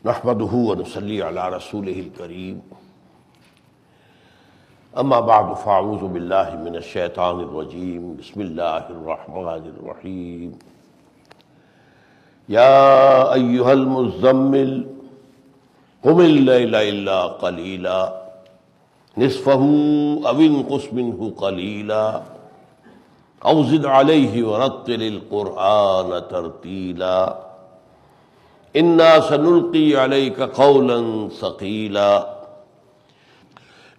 نحمده ونصلي على رسوله الكريم اما بعد فاعوذ بالله من الشيطان الرجيم بسم الله الرحمن الرحيم يا ايها المزمل قم الليل الا قليلا نصفه او انقص منه قليلا او زد عليه ورتل القرآن ترتيلا انا سنلقي عليك قولا ثقيلا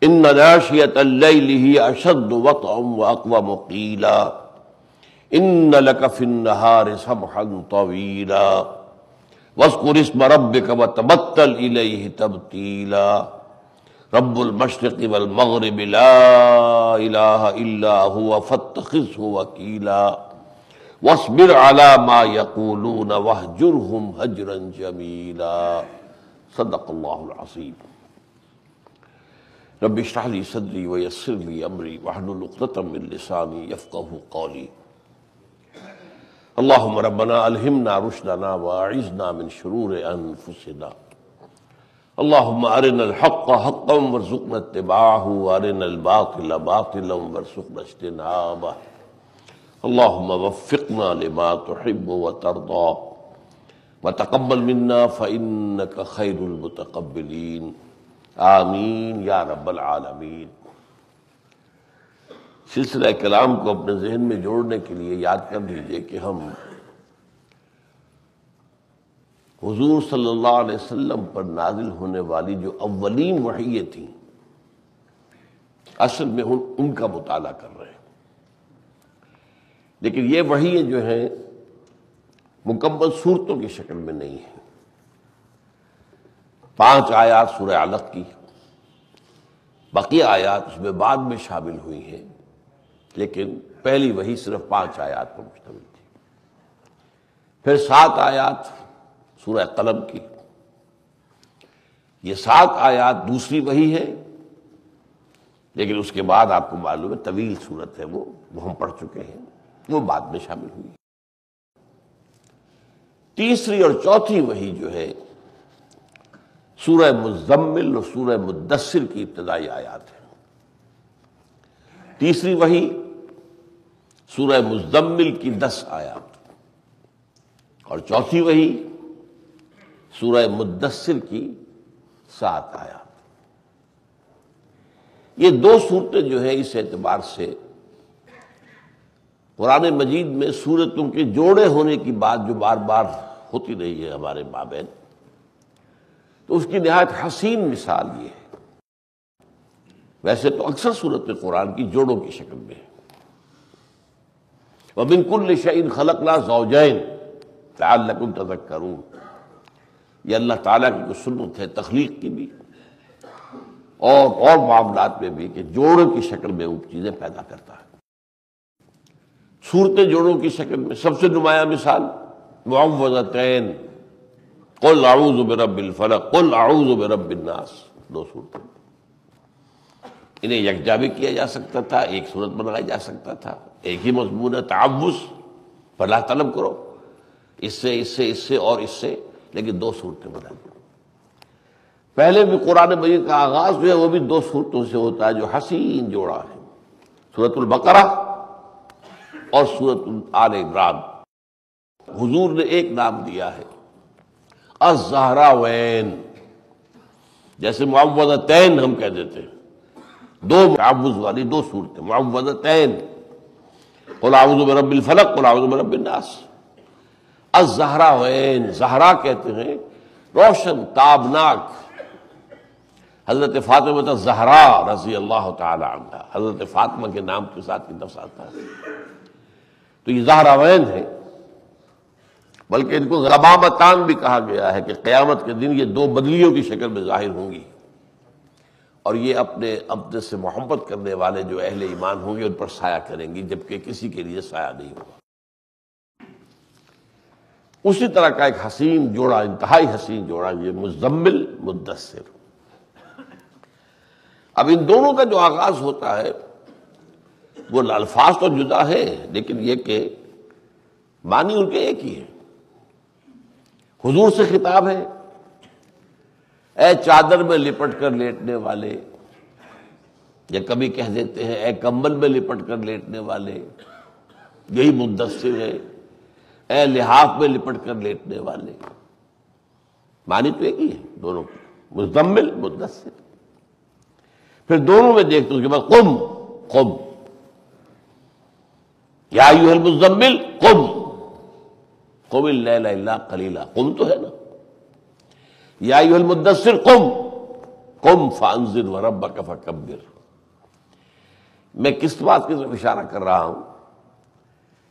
ان ناشئة الليل هي اشد وطئا واقوم قيلا ان لك في النهار سبحا طويلا واذكر اسم ربك وتبتل اليه تبتيلا رب المشرق والمغرب لا اله الا هو فاتخذه وكيلا واصبر على ما يقولون واهجرهم هجرا جميلا صدق الله العظيم رب اشرح لي صدري ويسر لي امري واحلل عقدة من لساني يفقهوا قولي اللهم ربنا الهمنا رشدنا واعذنا من شرور انفسنا اللهم ارنا الحق حقا وارزقنا اتباعه وارنا الباطل باطلا وارزقنا اجتنابه اللهم وفقنا لما تحب وترضى وتقبل منا فإنك خير المتقبلين آمین یا رب العالمین۔ سلسلہ کلام کو اپنے ذہن میں جوڑنے کے لیے یاد کر لیجئے کہ ہم حضور صلی اللہ علیہ وسلم پر نازل ہونے والی جو اولین وحییں تھیں اصل میں ان کا مطالعہ کر رہے ہیں، لیکن یہ وحییں جو ہیں مکمل صورتوں کی شکل میں نہیں ہیں۔ 5 آیات سورہ علق کی، بقیہ آیات اس میں بعد میں شامل ہوئی ہیں، لیکن پہلی وحی صرف 5 آیات پر مشتمل تھی۔ پھر 7 آیات سورہ قلم کی، یہ 7 آیات دوسری وحی ہے، لیکن اس کے بعد آپ کو معلوم ہے طویل صورت ہے، وہ ہم پڑھ چکے ہیں، وہ بعد میں شامل ہوئی۔ تیسری اور چوتھی وحی جو ہے سورہ مزمل اور سورہ مدثر کی ابتدائی آیات ہیں۔ تیسری وحی سورہ مزمل کی 10 آیات اور چوتھی وحی سورہ مدثر کی 7 آیات۔ یہ 2 صورتیں جو ہیں اس اعتبار سے قرآن مجید میں سورتوں کے جوڑے ہونے کی بات جو بار بار ہوتی رہی ہے ہمارے مابین، تو اس کی نہایت حسین مثال یہ ہے۔ ویسے تو اکثر سورتیں قرآن کی جوڑوں کی شکل میں ہیں۔ وَمِن كُلِّ شَيْءٍ خَلَقْنَا زَوْجَيْنِ لَعَلَّكُمْ تَذَكَّرُونَ، یہ اللہ تعالیٰ کی کوئی سنت ہے تخلیق کی بھی اور معاملات میں بھی کہ جوڑوں کی شکل میں وہ چیزیں پیدا کرتا ہے۔ صورتیں جوڑوں کی شکل میں سب سے نمایاں مثال معوذتین، قل اعوذ برب الفلق، قل اعوذ برب الناس، 2 صورتیں۔ انہیں یکجا بھی کیا جا سکتا تھا، ایک صورت بنایا جا سکتا تھا، ایک ہی مضمون ہے، تعوذ، فلاح طلب کرو اس سے اور اس سے، لیکن 2 صورتیں بنائی۔ پہلے بھی قرآن مجید کا آغاز جو ہے وہ بھی 2 صورتوں سے ہوتا ہے جو حسین جوڑا ہے، سورۃ البقرہ اور سورۃ آل عمران۔ حضور نے ایک نام دیا ہے الزہراوین، جیسے معوذتین ہم کہہ دیتے ہیں، 2 تعوذ والی 2 صورتیں، معوذتین، قل اعوذ برب الفلق، قل اعوذ برب الناس۔ الزہراوین، زہرا کہتے ہیں روشن تابناک۔ حضرت فاطمہ الزہرا رضی اللہ تعالی عنہا، حضرت فاطمہ کے نام کے ساتھ لفظ آتا ہے، تو یہ زہراوین ہے۔ بلکہ ان کو غمامتان بھی کہا گیا ہے کہ قیامت کے دن یہ 2 بدلیوں کی شکل میں ظاہر ہوں گی، اور یہ اپنے سے محبت کرنے والے جو اہل ایمان ہوں گے ان پر سایہ کریں گی، جبکہ کسی کے لیے سایہ نہیں ہوگا۔ اسی طرح کا ایک حسین جوڑا، انتہائی حسین جوڑا، یہ مزمل مدثر۔ اب ان دونوں کا جو آغاز ہوتا ہے وہ الفاظ تو جدا ہیں، لیکن یہ کہ معنی ان کے ایک ہی ہے۔ حضور سے خطاب ہے، اے چادر میں لپٹ کر لیٹنے والے، یا کبھی کہہ دیتے ہیں اے کمبل میں لپٹ کر لیٹنے والے، یہی مدثر ہے، اے لحاف میں لپٹ کر لیٹنے والے، معنی تو ایک ہی ہے دونوں کی، مزمل مدثر۔ پھر دونوں میں دیکھتے اس کے بعد قم قم، یا ایھا المزمل قم قم اللیل الا قلیلا، قم تو ہے نا، یا ایھا المدثر قم قم فانذر وربک فکبر۔ میں کس بات کی طرف اشارہ کر رہا ہوں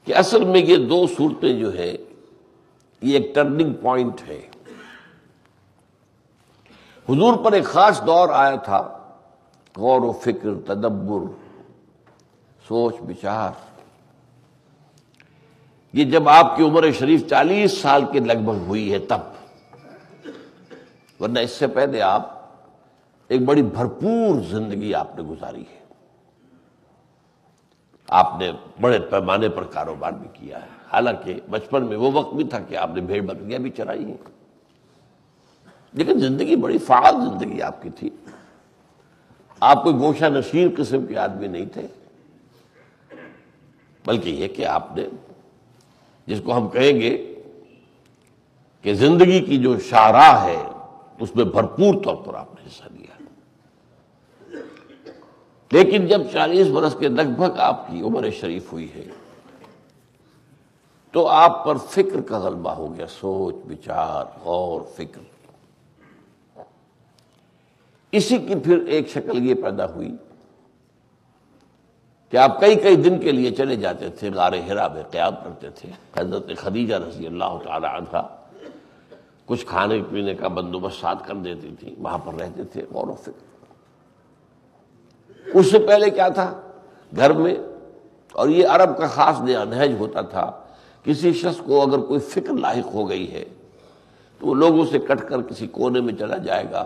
کہ اصل میں یہ دو صورتیں جو ہے یہ ایک ٹرننگ پوائنٹ ہے۔ حضور پر ایک خاص دور آیا تھا، غور و فکر، تدبر، سوچ بچار۔ یہ جب آپ کی عمر شریف 40 سال کے لگ بھگ ہوئی ہے تب، ورنہ اس سے پہلے آپ ایک بڑی بھرپور زندگی آپ نے گزاری ہے۔ آپ نے بڑے پیمانے پر کاروبار بھی کیا ہے، حالانکہ بچپن میں وہ وقت بھی تھا کہ آپ نے بھیڑ بکریاں بھی چرائی ہیں، لیکن زندگی بڑی فعال زندگی آپ کی تھی۔ آپ کوئی گوشہ نشین قسم کے آدمی نہیں تھے، بلکہ یہ کہ آپ نے، جس کو ہم کہیں گے کہ زندگی کی جو شاہراہ ہے اس میں بھرپور طور پر آپ نے حصہ لیا۔ لیکن جب 40 برس کے لگ بھگ آپ کی عمر شریف ہوئی ہے تو آپ پر فکر کا غلبہ ہو گیا، سوچ بچار، غور فکر۔ اسی کی پھر ایک شکل یہ پیدا ہوئی کہ آپ کئی کئی دن کے لیے چلے جاتے تھے، غار حرا میں قیام کرتے تھے۔ حضرت خدیجہ رضی اللہ تعالی عنہا کچھ کھانے پینے کا بندوبست ساتھ کر دیتی تھی، وہاں پر رہتے تھے، غور و فکر۔ اس سے پہلے کیا تھا گھر میں، اور یہ عرب کا خاص نہج ہوتا تھا، کسی شخص کو اگر کوئی فکر لاحق ہو گئی ہے تو وہ لوگوں سے کٹ کر کسی کونے میں چلا جائے گا،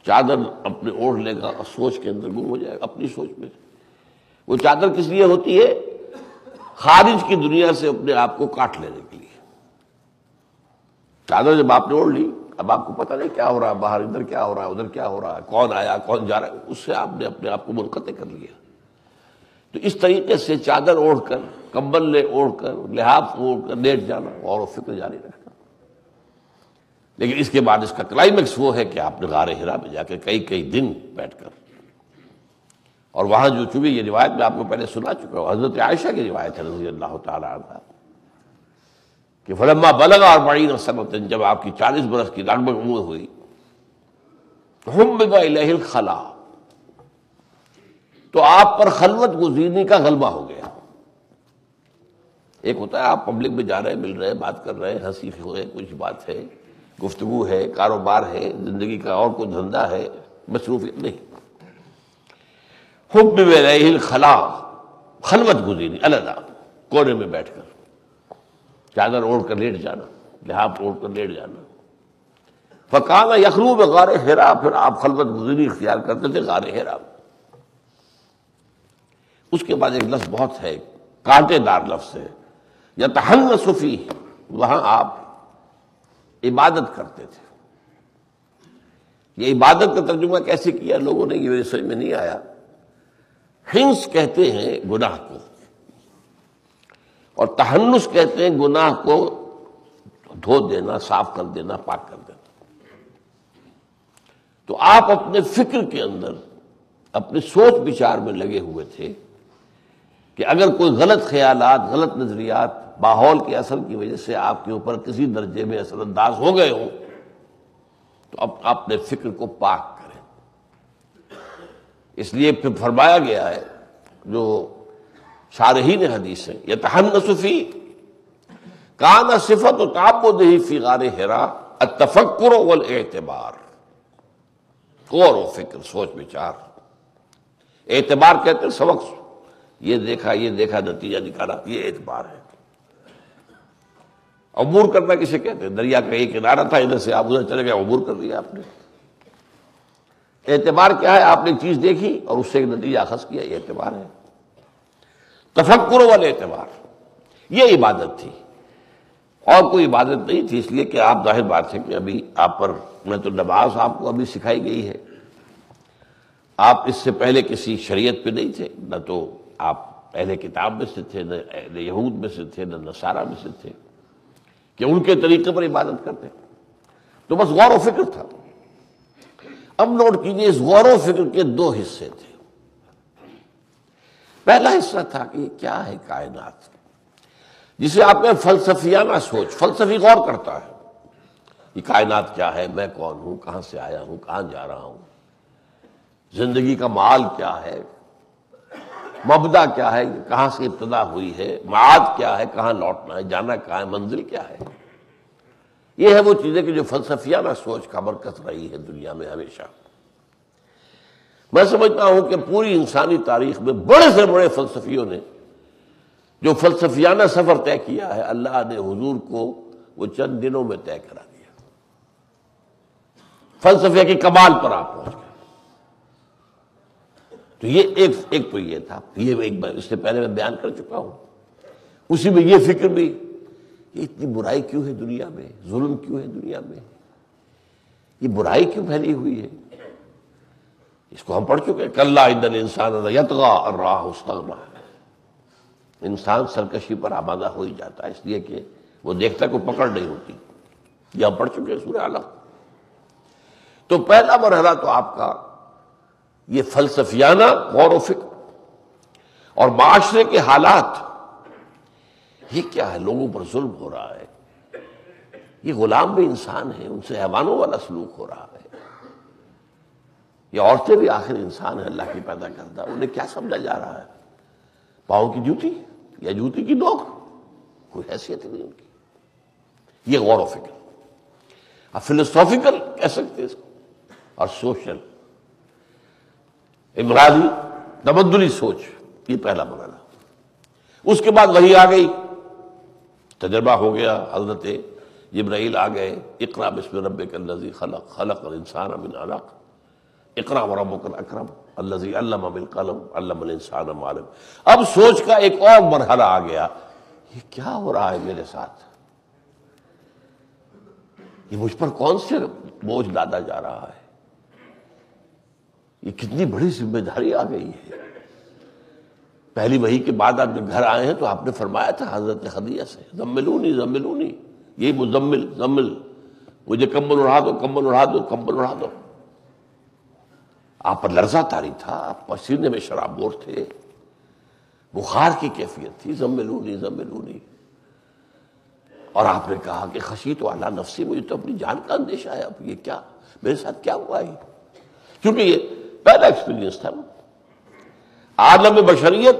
چادر اپنے اوڑھ لے گا اور سوچ کے اندر گم ہو جائے گا اپنی سوچ میں۔ وہ چادر کس لیے ہوتی ہے؟ خارج کی دنیا سے اپنے آپ کو کاٹ لینے کے لیے۔ چادر جب آپ نے اوڑھ لی، اب آپ کو پتہ نہیں کیا ہو رہا ہے باہر، ادھر کیا ہو رہا ہے، ادھر کیا ہو رہا ہے، کون آیا کون جا رہا ہے، اس سے آپ نے اپنے آپ کو منقطع کر لیا۔ تو اس طریقے سے چادر اوڑھ کر، کمبل لے اوڑھ کر، لحاف اوڑھ کر لیٹ جانا اور فکر جاری رکھنا۔ لیکن اس کے بعد اس کا کلائمیکس وہ ہے کہ آپ نے غار حرا میں جا کے کئی کئی دن بیٹھ کر، اور وہاں جو چونکہ یہ روایت میں آپ کو پہلے سنا چکا ہوں، حضرت عائشہ کی روایت ہے رضی اللہ تعالی عنہا کہ فلما بلغ 40 سنۃ، جب آپ کی 40 برس کی لگ بھگ عمر ہوئی، حبب الیہ الخلا، تو آپ پر خلوت گزینی کا غلبہ ہو گیا۔ ایک ہوتا ہے آپ پبلک میں جا رہے ہیں، مل رہے ہیں، بات کر رہے ہیں، ہنسی ہوئے، کچھ بات ہے، گفتگو ہے، کاروبار ہے، زندگی کا اور کوئی دھندا ہے، مصروفیت نہیں۔ حبب الیہ الخلا، خلوت گزینی، علیحدہ کونے میں بیٹھ کر، چادر اوڑھ کر لیٹ جانا، لحاف اوڑھ کر لیٹ جانا۔ فکان یخلو بغار حرا، پھر آپ خلوت گزینی اختیار کرتے تھے غار حرا۔ اس کے بعد ایک لفظ بہت ہے، کانٹے دار لفظ ہے، یتحنس فیہ، وہاں آپ عبادت کرتے تھے۔ یہ عبادت کا ترجمہ کیسے کیا لوگوں نے، یہ میرے سمجھ میں نہیں آیا۔ حنس کہتے ہیں گناہ کو، اور تحنس کہتے ہیں گناہ کو دھو دینا، صاف کر دینا، پاک کر دینا۔ تو آپ اپنے فکر کے اندر، اپنے سوچ بچار میں لگے ہوئے تھے کہ اگر کوئی غلط خیالات، غلط نظریات ماحول کے اثر کی وجہ سے آپ کے اوپر کسی درجے میں اثر انداز ہو گئے ہوں تو اب اپنے فکر کو پاک کریں۔ اس لیے پھر فرمایا گیا ہے، جو شارحین حدیث ہے، یتحنس فی کان صفت تعبدہ فی غار حرا التفکر والاعتبار، غور و فکر، سوچ بچار۔ اعتبار کہتے ہیں سبق، یہ دیکھا نتیجہ نکالا، یہ اعتبار ہے۔ عبور کرنا کسے کہتے ہیں؟ دریا کا ایک کنارہ تھا، ادھر سے آپ ادھر چلے گئے، عبور کر لیا آپ نے۔ اعتبار کیا ہے؟ آپ نے ایک چیز دیکھی اور اس سے ایک نتیجہ اخذ کیا، یہ اعتبار ہے۔ تفکر والاعتبار، یہ عبادت تھی۔ اور کوئی عبادت نہیں تھی، اس لیے کہ آپ ظاہر بات ہے کہ ابھی آپ پر نہ تو نماز آپ کو ابھی سکھائی گئی ہے، آپ اس سے پہلے کسی شریعت پہ نہیں تھے، نہ تو آپ اہل کتاب میں سے تھے، نہ یہود میں سے تھے، نہ نصارہ میں سے تھے کہ ان کے طریقے پر عبادت کرتے، تو بس غور و فکر تھا۔ اب نوٹ کیجئے، اس غور و فکر کے دو حصے تھے۔ پہلا حصہ تھا کہ یہ کیا ہے کائنات، جسے آپ میں فلسفیانہ سوچ، فلسفی غور کرتا ہے، یہ کائنات کیا ہے، میں کون ہوں، کہاں سے آیا ہوں، کہاں جا رہا ہوں، زندگی کا معال کیا ہے، مبدا کیا ہے، کہاں سے ابتدا ہوئی ہے، معاد کیا ہے، کہاں لوٹنا ہے، جانا کہاں ہے، منزل کیا ہے۔ یہ ہے وہ چیزیں کہ جو فلسفیانہ سوچ کا مرکز رہی ہے دنیا میں ہمیشہ۔ میں سمجھتا ہوں کہ پوری انسانی تاریخ میں بڑے سے بڑے فلسفیوں نے جو فلسفیانہ سفر طے کیا ہے، اللہ نے حضور کو وہ چند دنوں میں طے کرا دیا۔ فلسفے کی کمال پر آپ پہنچ گئے۔ تو یہ ایک تو یہ تھا، یہ ایک بار اس سے پہلے میں بیان کر چکا ہوں۔ اسی میں یہ فکر بھی کہ اتنی برائی کیوں ہے دنیا میں، ظلم کیوں ہے دنیا میں، یہ برائی کیوں پھیلی ہوئی ہے، اس کو ہم پڑھ چکے ہیں۔ کلا ان الانسان لیطغی ان رآہ استغنی، انسان سرکشی پر آمادہ ہو ہی جاتا ہے اس لیے کہ وہ دیکھتا ہے کوئی پکڑ نہیں ہوتی، یہ ہم پڑھ چکے ہیں سورہ علق۔ تو پہلا مرحلہ تو آپ کا یہ فلسفیانہ غور و فکر، اور معاشرے کے حالات، یہ کیا ہے، لوگوں پر ظلم ہو رہا ہے، یہ غلام بھی انسان ہیں، ان سے حیوانوں والا سلوک ہو رہا ہے، یہ عورتیں بھی آخر انسان ہیں اللہ کی پیدا کردہ، انہیں کیا سمجھا جا رہا ہے، پاؤں کی جوتی یا جوتی کی نوک، کوئی حیثیت نہیں ان کی۔ یہ غور و فکر، اب فلسافیکل کہہ سکتے اس کو، اور سوشل، انفرادی تبدلی سوچ، یہ پہلا مرحلہ۔ اس کے بعد وحی آ گئی، تجربہ ہو گیا، حضرت جبرائیل آ گئے، اقرأ بسم ربک الذی خلق، خلق الانسان من علق، اقرأ وربک الاکرم الذی علم بالقلم، علم الانسان ما لم۔ اب سوچ کا ایک اور مرحلہ آ گیا، یہ کیا ہو رہا ہے میرے ساتھ، یہ مجھ پر کون سے بوجھ لادا جا رہا ہے، یہ کتنی بڑی ذمہ داری آ گئی ہے۔ پہلی وحی کے بعد آپ جب گھر آئے ہیں تو آپ نے فرمایا تھا حضرت خدیجہ سے، زملونی زملونی، یہی مزمل زمل، مجھے کمبل اڑا دو، کمبل اڑا دو، کمبل اڑا دو۔ آپ پر لرزہ طاری تھا، آپ پسینے میں شرابور تھے، بخار کی کیفیت تھی، زملونی زملونی۔ اور آپ نے کہا کہ خشیت علی نفسی، مجھے تو اپنی جان کا اندیشہ ہے، اب یہ کیا میرے ساتھ کیا ہوا ہے، کیونکہ یہ پہلا ایکسپیرینس تھا، عالم بشریت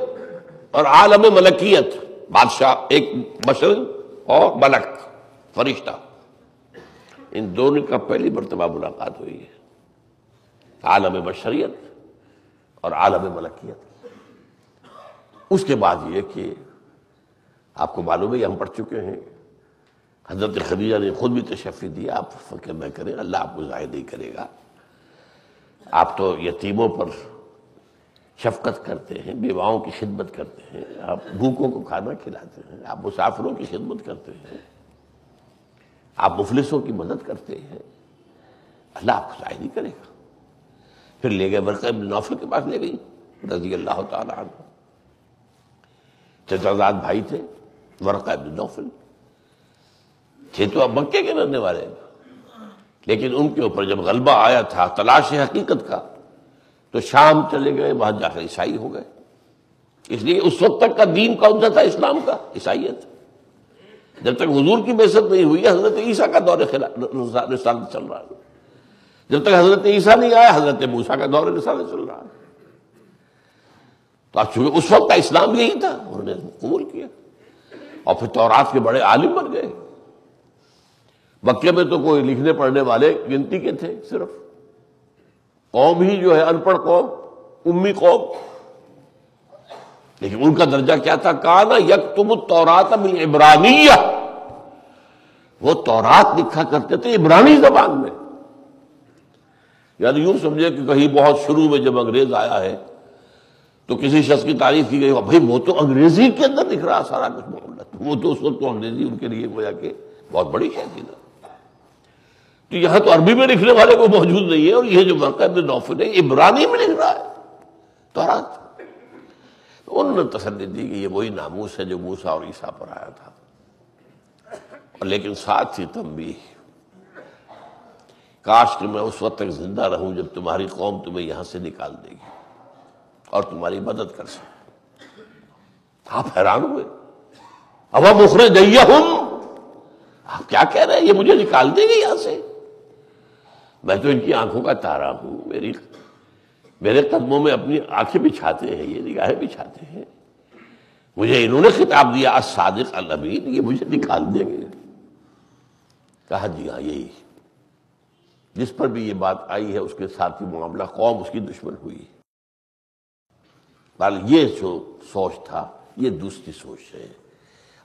اور عالم ملکیت، بادشاہ ایک بشر اور ملک فرشتہ، ان دونوں کا پہلی مرتبہ ملاقات ہوئی ہے، عالم بشریت اور عالم ملکیت۔ اس کے بعد یہ کہ آپ کو معلوم ہے، یہ ہم پڑھ چکے ہیں، حضرت خدیجہ نے خود بھی تشفی دیا، آپ فکر نہ کریں، اللہ آپ کو ضائع نہیں کرے گا، آپ تو یتیموں پر شفقت کرتے ہیں، بیواؤں کی خدمت کرتے ہیں، آپ بھوکوں کو کھانا کھلاتے ہیں، آپ مسافروں کی خدمت کرتے ہیں، آپ مفلسوں کی مدد کرتے ہیں، اللہ آپ کو ضائع نہیں کرے گا۔ پھر لے گئے ورقہ بن نوفل کے پاس، لے گئی رضی اللہ تعالی عنہ، چچا بھائی تھے ورقہ بن نوفل، تھے تو اب مکے کے رہنے والے، لیکن ان کے اوپر جب غلبہ آیا تھا تلاش حقیقت کا تو شام چلے گئے، وہاں جا کر عیسائی ہو گئے۔ اس لیے اس وقت تک کا دین کون سا تھا اسلام کا؟ عیسائیت۔ جب تک حضور کی بعثت نہیں ہوئی، حضرت عیسیٰ کا دور رسالت چل رہا ہے، جب تک حضرت عیسیٰ نہیں آیا حضرت موسیٰ کا دور رسالت چل رہا ہے۔ تو چونکہ اس وقت کا اسلام یہی تھا، انہوں نے قبول کیا، اور پھر تورات کے بڑے عالم بن گئے۔ مکے میں تو کوئی لکھنے پڑھنے والے گنتی کے تھے، صرف قوم ہی جو ہے ان پڑھ قوم، امی قوم، لیکن ان کا درجہ کیا تھا؟ کانا یکتب التوراۃ بالعبرانیہ، وہ تورات لکھا کرتے تھے عبرانی زبان میں، یعنی یوں سمجھے کہ کہیں بہت شروع میں جب انگریز آیا ہے تو کسی شخص کی تعریف کی گئی بھائی وہ تو انگریزی کے اندر لکھ رہا سارا کچھ معاملہ، وہ تو اس وقت تو انگریزی ان کے لیے گویا کہ بہت بڑی شے تھی نا، تو یہاں تو عربی میں لکھنے والے کو موجود نہیں ہے، اور یہ جو ورقہ ابن نوفل ہے عبرانی میں لکھ رہا ہے تورات۔ انہوں نے تسلی دی کہ یہ وہی ناموس ہے جو موسیٰ اور عیسیٰ پر آیا تھا، لیکن ساتھ تھی تنبیہ، کاش کہ میں اس وقت تک زندہ رہوں جب تمہاری قوم تمہیں یہاں سے نکال دے گی اور تمہاری مدد کر سکے۔ آپ حیران ہوئے، اب مخرجیہم، آپ کیا کہہ رہے ہیں یہ مجھے نکال دے گی یہاں سے؟ میں تو ان کی آنکھوں کا تارا ہوں، میرے قدموں میں اپنی آنکھیں بچھاتے ہیں، یہ نگاہیں بچھاتے ہیں، مجھے انہوں نے خطاب دیا الصادق الامین، یہ مجھے نکال دیں گے؟ کہا جی ہاں یہی، جس پر بھی یہ بات آئی ہے اس کے ساتھ ہی معاملہ، قوم اس کی دشمن ہوئی۔ بہرحال یہ جو سوچ تھا یہ دوسری سوچ ہے،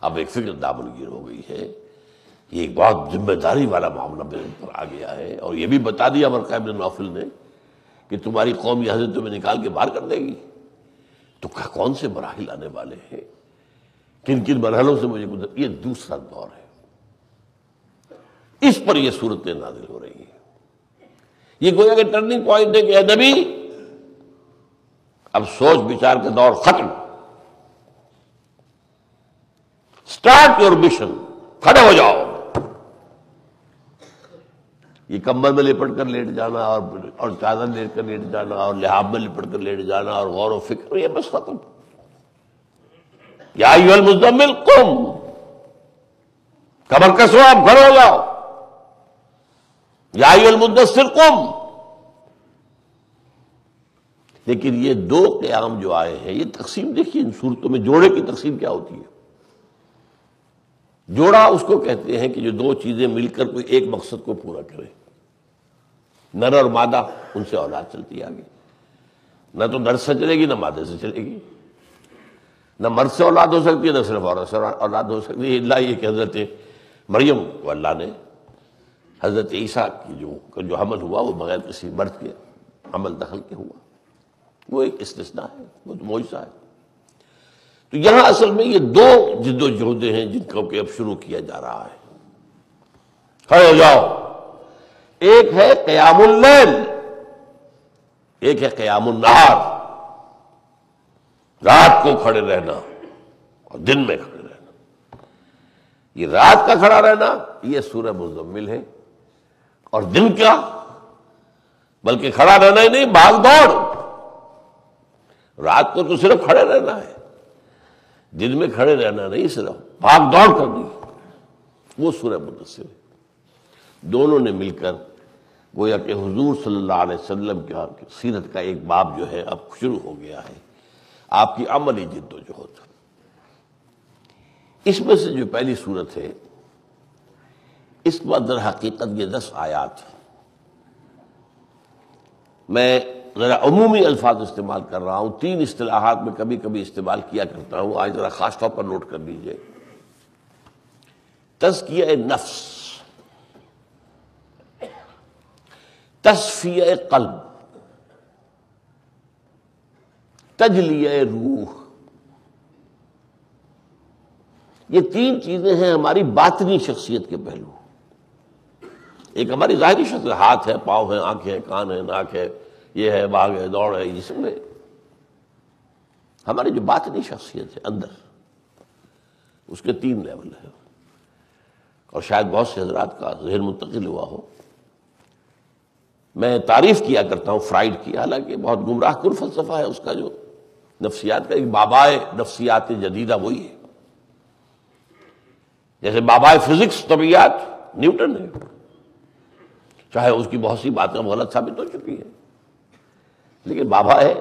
اب ایک فکر دامنگیر ہو گئی ہے، یہ ایک بہت ذمہ داری والا معاملہ میرے اوپر آ گیا ہے، اور یہ بھی بتا دیا ورقہ ابن نوفل نے کہ تمہاری قوم یہاں سے تمہیں نکال کے باہر کر دے گی، تو کون سے مراحل آنے والے ہیں، کن کن مرحلوں سے مجھے گزر، یہ دوسرا دور ہے، اس پر یہ صورتیں نازل ہو رہی ہیں۔ یہ گویا کہ ٹرننگ پوائنٹ ہے کہ اے نبی اب سوچ بچار کا دور ختم، اسٹارٹ یور مشن، کھڑے ہو جاؤ۔ یہ کمبل میں لپٹ کر لیٹ جانا اور چادر لیٹ کر لیٹ جانا اور لحاف میں لپٹ کر لیٹ جانا اور غور و فکر، یہ بس ختم۔ یا ایھا المزمل قم، کمر کسو، آپ کھڑے ہو جاؤ۔ یا ایھا المدثر قم۔ لیکن یہ دو قیام جو آئے ہیں، یہ تقسیم دیکھیے ان صورتوں میں جوڑے کی تقسیم کیا ہوتی ہے۔ جوڑا اس کو کہتے ہیں کہ جو دو چیزیں مل کر کوئی ایک مقصد کو پورا کرے، نر اور مادہ، ان سے اولاد چلتی ہے آگے، نہ تو نر سے چلے گی نہ مادے سے چلے گی، نہ مرد سے اولاد ہو سکتی ہے نہ صرف عورت سے اولاد ہو سکتی ہے، اللہ یہ کہ حضرت مریم کو اللہ نے حضرت عیسیٰ کی جو حمل ہوا وہ بغیر کسی مرد کے حمل دخل کے ہوا، وہ ایک استثناء ہے، وہ تو معجزہ ہے۔ تو یہاں اصل میں یہ دو جد و جہدیں ہیں جن کو کہ اب شروع کیا جا رہا ہے۔ کھڑے ہو جاؤ، ایک ہے قیام اللیل، ایک ہے قیام النہار، رات کو کھڑے رہنا اور دن میں کھڑے رہنا۔ یہ رات کا کھڑا رہنا یہ سورہ مزمل ہے، اور دن کیا، بلکہ کھڑا رہنا ہی نہیں، بھاگ دوڑ۔ رات کو تو صرف کھڑے رہنا ہے، دن میں کھڑے رہنا نہیں، صرف بھاگ دوڑ کرنی، وہ سورہ مدثر ہے۔ دونوں نے مل کر گویا کہ حضور صلی اللہ علیہ وسلم کی سیرت کا ایک باب جو ہے اب شروع ہو گیا ہے، آپ کی عملی جد و جہد۔ اس میں سے جو پہلی صورت ہے، اس پر در حقیقت یہ 10 آیات، میں ذرا عمومی الفاظ استعمال کر رہا ہوں، 3 اصطلاحات میں کبھی کبھی استعمال کیا کرتا ہوں، آج ذرا خاص طور پر نوٹ کر لیجئے۔ تزکیہ نفس، تصفیہ قلب، تجلیہ روح، یہ 3 چیزیں ہیں ہماری باطنی شخصیت کے پہلو۔ ایک ہماری ظاہری شخصیت، ہاتھ ہے، پاؤں ہے، آنکھیں ہیں، کان ہے، ناک ہے، یہ ہے، بھاگ ہے، دوڑ ہے، جسم میں ہماری جو باطنی شخصیت ہے اندر، اس کے 3 لیول ہیں، اور شاید بہت سے حضرات کا ذہن منتقل ہوا ہو۔ میں تعریف کیا کرتا ہوں فرائیڈ کی، حالانکہ بہت گمراہ کن فلسفہ ہے اس کا، جو نفسیات کا ایک بابائے نفسیات جدیدہ وہی ہے، جیسے بابائے فزکس طبیعیات نیوٹن ہے، چاہے اس کی بہت سی باتیں غلط ثابت ہو چکی ہیں، لیکن بابا ہے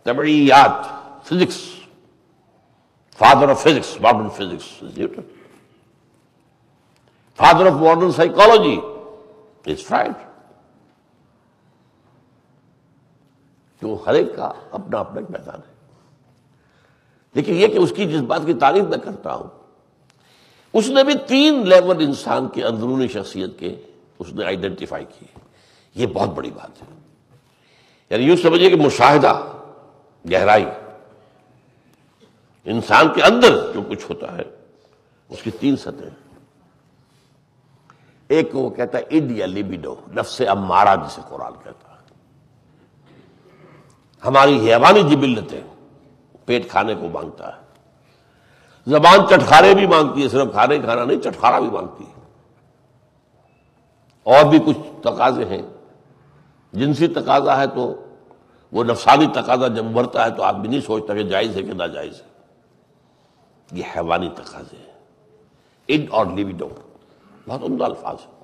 طبیعیات، physics, father of physics, modern physics Newton, father of modern psychology is fried. تو ہر ایک کا اپنا اپنا ایک میدان ہے، لیکن یہ کہ اس کی جس بات کی تعریف میں کرتا ہوں، اس نے بھی 3 لیول انسان کے اندرونی شخصیت کے اس نے آئیڈینٹیفائی کی، یہ بہت بڑی بات ہے۔ یعنی یوں سمجھیے کہ مشاہدہ، گہرائی، انسان کے اندر جو کچھ ہوتا ہے اس کی تین سطحیں. ایک کو وہ کہتا ہے اڈ یا لیبیڈو، نفس امارہ جسے قرآن کہتا ہے. ہماری حیوانی جبلتیں، پیٹ کھانے کو مانگتا ہے، زبان چٹخارے بھی مانگتی ہے، صرف کھانے کھانا نہیں، چٹخارا بھی مانگتی ہے. اور بھی کچھ تقاضے ہیں. جنسی تقاضا ہے تو وہ نفسانی تقاضا جب ابھرتا ہے تو آدمی نہیں سوچتا کہ جائز ہے کہ ناجائز ہے. یہ حیوانی تقاضے ہیں. اڈ اور لیبیڈو بہت عمدہ الفاظ ہیں.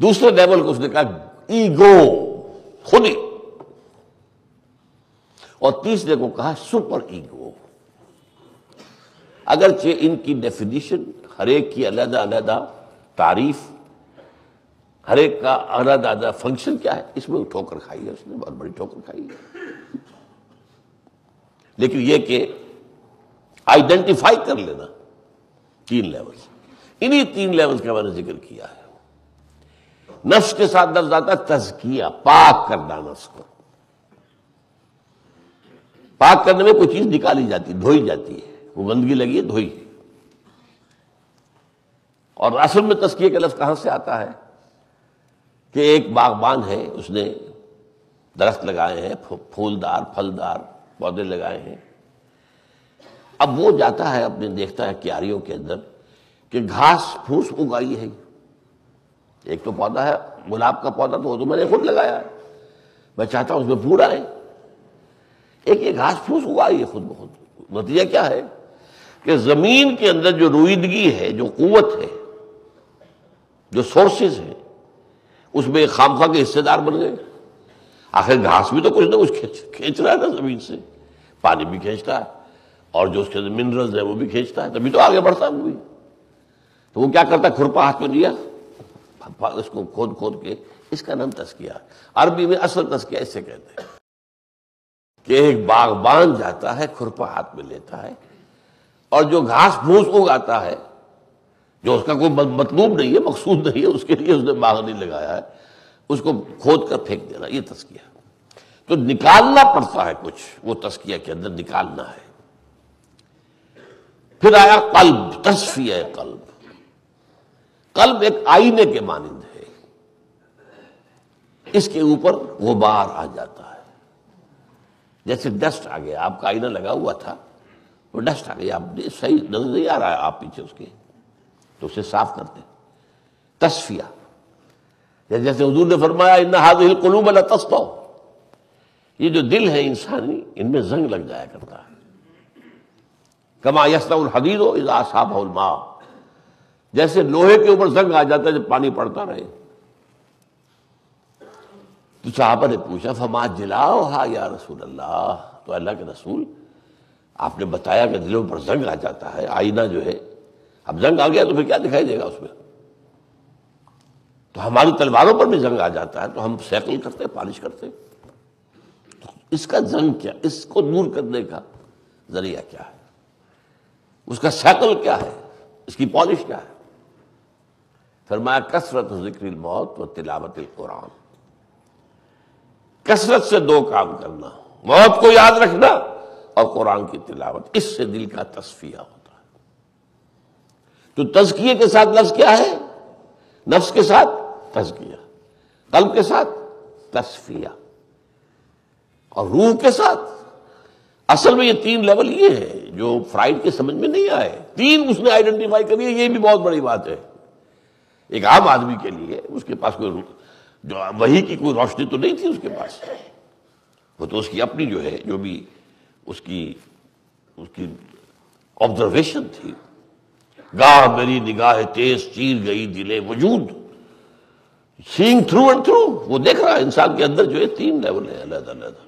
دوسرے لیول کو اس نے کہا ایگو، خودی. اور تیسرے کو کہا سپر ایگو. اگرچہ ان کی ڈیفینیشن ہر ایک کی علیحدہ علیحدہ تعریف، ہر ایک کا علیحدہ علیحدہ فنکشن کیا ہے، اس میں ٹھوکر کھائی ہے اس نے، بہت بڑی ٹھوکر کھائی ہے. لیکن یہ کہ آئیڈینٹیفائی کر لینا تین لیول، انہی تین لیول کا میں نے ذکر کیا ہے. نفس کے ساتھ لفظ آتا ہے تزکیہ، پاک کرنا نفس کو. پاک کرنے میں کوئی چیز نکالی جاتی، دھوئی جاتی ہے، وہ گندگی لگی ہے دھوئی. اور اصل میں تزکیہ کا لفظ کہاں سے آتا ہے کہ ایک باغبان ہے، اس نے درخت لگائے ہیں، پھولدار پھلدار پودے لگائے ہیں. اب وہ جاتا ہے اپنے، دیکھتا ہے کیاریوں کے اندر کہ گھاس پھوس اگائی ہے. ایک تو پودا ہے گلاب کا پودا، تو وہ تو میں نے خود لگایا ہے، میں چاہتا ہوں اس میں پھول آئے. ایک یہ گھاس پھوس اگائی ہے خود بخود. نتیجہ کیا ہے کہ زمین کے اندر جو رویدگی ہے، جو قوت ہے، جو سورسز ہیں، اس میں ایک خامخواہ کے حصے دار بن گئے. آخر گھاس بھی تو کچھ نہ کچھ کھینچ رہا ہے نا زمین سے، پانی بھی کھینچتا ہے اور جو اس کے اندر منرلز ہیں وہ بھی کھینچتا ہے، تبھی تو آگے بڑھتا ہے وہ بھی. تو وہ کیا کرتا ہے، کھرپا ہاتھ میں لیا، اس کو کھود کھود کے، اس کا نام تزکیہ. عربی میں اصل تزکیہ اس سے کہتے ہیں کہ ایک باغبان جاتا ہے، کھرپا ہاتھ میں لیتا ہے، اور جو گھاس پھوس اگاتا ہے، جو اس کا کوئی مطلوب نہیں ہے، مقصود نہیں ہے، اس کے لیے اس نے باغ نہیں لگایا ہے، اس کو کھود کر پھینک دینا، یہ تزکیہ. تو نکالنا پڑتا ہے کچھ، وہ تزکیہ کے اندر نکالنا ہے. پھر آیا قلب، تصفیہ قلب. قلب ایک آئینے کے مانند ہے، اس کے اوپر غبار آ جاتا ہے. جیسے ڈسٹ آ گیا، آپ کا آئینہ لگا ہوا تھا، وہ ڈسٹ آ گئی، آپ صحیح نظر نہیں آ رہا ہے آپ پیچھے اس کے، تو اسے صاف کرتے. تصفیہ. جیسے حضور نے فرمایا ان هذه القلوب لتصفى، یہ جو دل ہے انسانی، ان میں زنگ لگ جایا کرتا ہے. کما یصنع الحدید اذا اصابه الماء، جیسے لوہے کے اوپر زنگ آ جاتا ہے جب پانی پڑتا رہے. تو صحابہ نے پوچھا فما جلاؤہا یا رسول اللہ، تو اللہ کے رسول آپ نے بتایا کہ دلوں پر زنگ آ جاتا ہے، آئینہ جو ہے، اب زنگ آ گیا تو پھر کیا دکھائی دے گا اس میں. تو ہماری تلواروں پر بھی زنگ آ جاتا ہے تو ہم سیکل کرتے، پالش کرتے. تو اس کا زنگ کیا، اس کو دور کرنے کا ذریعہ کیا ہے، اس کا سیکل کیا ہے، اس کی پالش کیا ہے؟ فرمایا کثرت ذکر الموت و تلاوت القرآن. کثرت سے دو کام کرنا، موت کو یاد رکھنا اور قرآن کی تلاوت، اس سے دل کا تصفیہ ہوتا ہے. تو تزکیے کے ساتھ لفظ کیا ہے، نفس کے ساتھ تزکیہ، قلب کے ساتھ تصفیہ، اور روح کے ساتھ. اصل میں یہ تین لیول یہ ہے جو فرائڈ کے سمجھ میں نہیں آئے. تین اس نے آئیڈینٹیفائی کری ہے، یہ بھی بہت بڑی بات ہے. ایک عام آدمی کے لیے اس کے پاس کوئی جو وحی کی کوئی روشنی تو نہیں تھی اس کے پاس، وہ تو اس کی اپنی جو ہے، جو بھی اس کی آبزرویشن تھی. گاہ میری نگاہ تیز چیر گئی دل وجود، سینگ تھرو اینڈ تھرو، وہ دیکھ رہا ہے انسان کے اندر جو ہے. تین لیول ہے علیحدہ علیحدہ.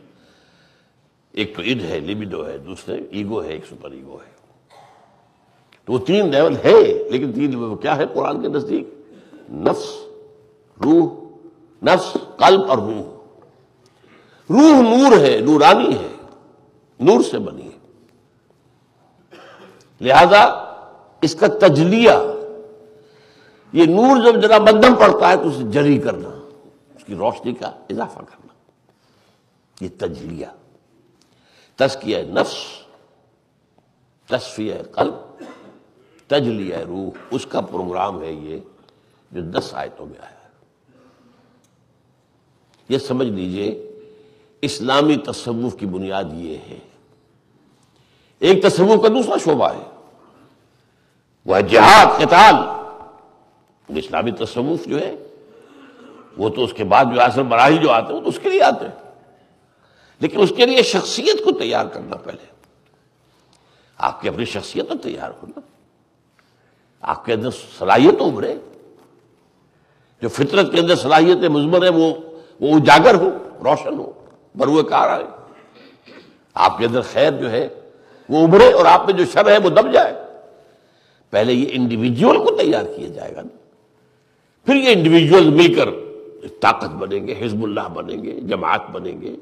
ایک تو اڈ ہے، لیبیڈو ہے، دوسرے ایگو ہے، ایک سپر ایگو ہے. تو وہ تین لیول ہے، لیکن تین لیول کیا ہے قرآن کے نزدیک؟ نفس، روح، نفس، قلب اور روح. روح نور ہے، نورانی ہے، نور سے بنی ہے. لہذا اس کا تجلیہ، یہ نور جب ذرا مدھم پڑتا ہے تو اسے جری کرنا، اس کی روشنی کا اضافہ کرنا، یہ تجلیہ. تزکیہ نفس، تصفیہ قلب، تجلیہ روح، اس کا پروگرام ہے یہ جو 10 آیتوں میں آیا ہے۔ یہ سمجھ لیجئے اسلامی تصوف کی بنیاد یہ ہے۔ ایک تصوف کا دوسرا شعبہ ہے، وہ ہے جہاد، قتال۔ اسلامی تصوف جو ہے وہ تو اس کے بعد جو اصل مراحل جو آتے ہیں وہ تو اس کے لیے آتے ہیں، لیکن اس کے لیے شخصیت کو تیار کرنا پہلے۔ آپ کی اپنی شخصیت تو تیار ہونا، آپ کے اندر صلاحیت ابھرے، جو فطرت کے اندر صلاحیتیں مضمر ہیں وہ اجاگر ہو، روشن ہو، بروئے کار آئے، آپ کے اندر خیر جو ہے وہ ابھرے اور آپ میں جو شر ہے وہ دب جائے۔ پہلے یہ انڈیویجول کو تیار کیا جائے گا، پھر یہ انڈیویجول مل کر طاقت بنیں گے، حزب اللہ بنیں گے، جماعت بنیں گے،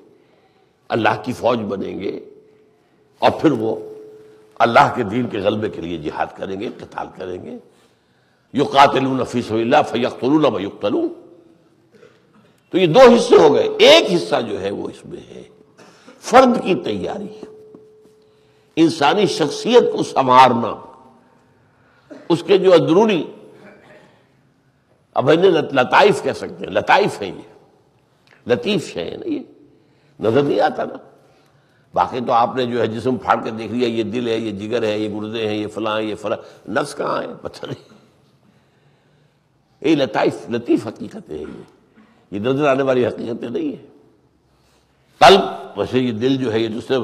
اللہ کی فوج بنیں گے، اور پھر وہ اللہ کے دین کے غلبے کے لیے جہاد کریں گے، قتال کریں گے۔ یقاتلون فی سبیل اللہ فیقتلون ویقتلون۔ تو یہ 2 حصے ہو گئے۔ ایک حصہ جو ہے وہ اس میں ہے فرد کی تیاری، انسانی شخصیت کو سنوارنا، اس کے جو اندرونی، اب انہیں لطائف کہہ سکتے ہیں، لطائف ہیں یہ، لطیف شے ہے نا، یہ نظر نہیں آتا نا۔ باقی تو آپ نے جو ہے جسم پھاڑ کے دیکھ لیا، یہ دل ہے، یہ جگر ہے، یہ گردے ہیں، یہ فلاں، یہ فلاں، نفس کہاں ہے پتہ نہیں۔ یہ لطائف، لطیف حقیقتیں ہیں، یہ نظر آنے والی حقیقتیں نہیں ہیں۔ قلب ویسے یہ دل جو ہے یہ دوسرے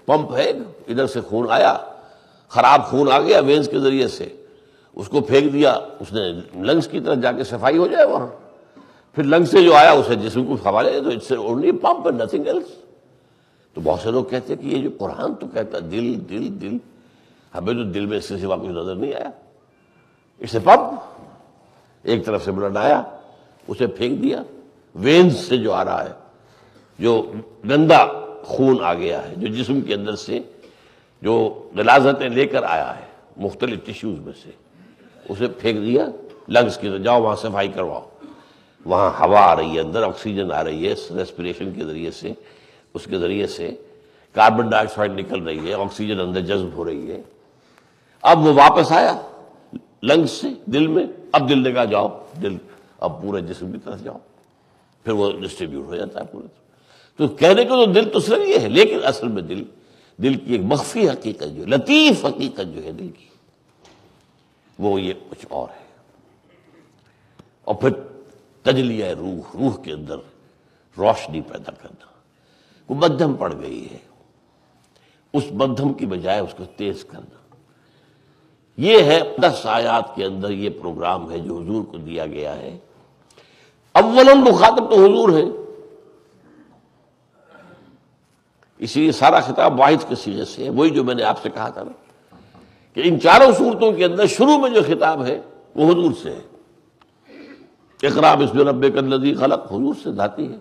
پمپ ہے، ادھر سے خون آیا، خراب خون آ گیا وینز کے ذریعے سے، اس کو پھینک دیا، اس نے لنگس کی طرف جا کے صفائی ہو جائے وہاں، پھر لنگس سے جو آیا اسے جسم کو حوالے دے، تو it's only pump and nothing else. تو بہت سے لوگ کہتے ہیں کہ یہ جو قرآن تو کہتا ہے دل دل دل، ہمیں تو دل میں اس سے سوا کچھ نظر نہیں آیا، اسے پمپ، ایک طرف سے بلڈ آیا، اسے پھینک دیا، وینز سے جو آ رہا ہے، جو گندا خون آ گیا ہے، جو جسم کے اندر سے جو غلاظتیں لے کر آیا ہے مختلف ٹیشوز میں سے، اسے پھینک دیا لنگس کی طرف، جاؤ وہاں صفائی کرواؤ، وہاں ہوا آ رہی ہے، اندر آکسیجن آ رہی ہے ریسپریشن کے ذریعے سے، اس کے ذریعے سے کاربن ڈائی آکسائڈ نکل رہی ہے، آکسیجن اندر جذب ہو رہی ہے۔ اب وہ واپس آیا لنگس سے دل میں، اب دل نے کہا جاؤ، دل اب پورے جسم کی طرف جاؤ، پھر وہ ڈسٹریبیوٹ ہو جاتا ہے پورے۔ تو کہنے کو تو دل تو صرف یہ ہے، لیکن اصل میں دل کی ایک مخفی حقیقت جو لطیف حقیقت جو ہے دل کی، وہ یہ کچھ اور ہے۔ اور پھر تجلیہ روح، روح کے اندر روشنی پیدا کرنا، وہ مدھم پڑ گئی ہے، اس مدھم کی بجائے اس کو تیز کرنا، یہ ہے 10 آیات کے اندر یہ پروگرام ہے جو حضور کو دیا گیا ہے۔ اولاً مخاطب تو حضور ہے، اسی لیے سارا خطاب واحد کے صیغے سے ہے، وہی جو میں نے آپ سے کہا تھا نا کہ ان 4 صورتوں کے اندر شروع میں جو خطاب ہے وہ حضور سے ہے۔ اقرأ باسم ربک الذی خلق حضور سے ذاتی ہے،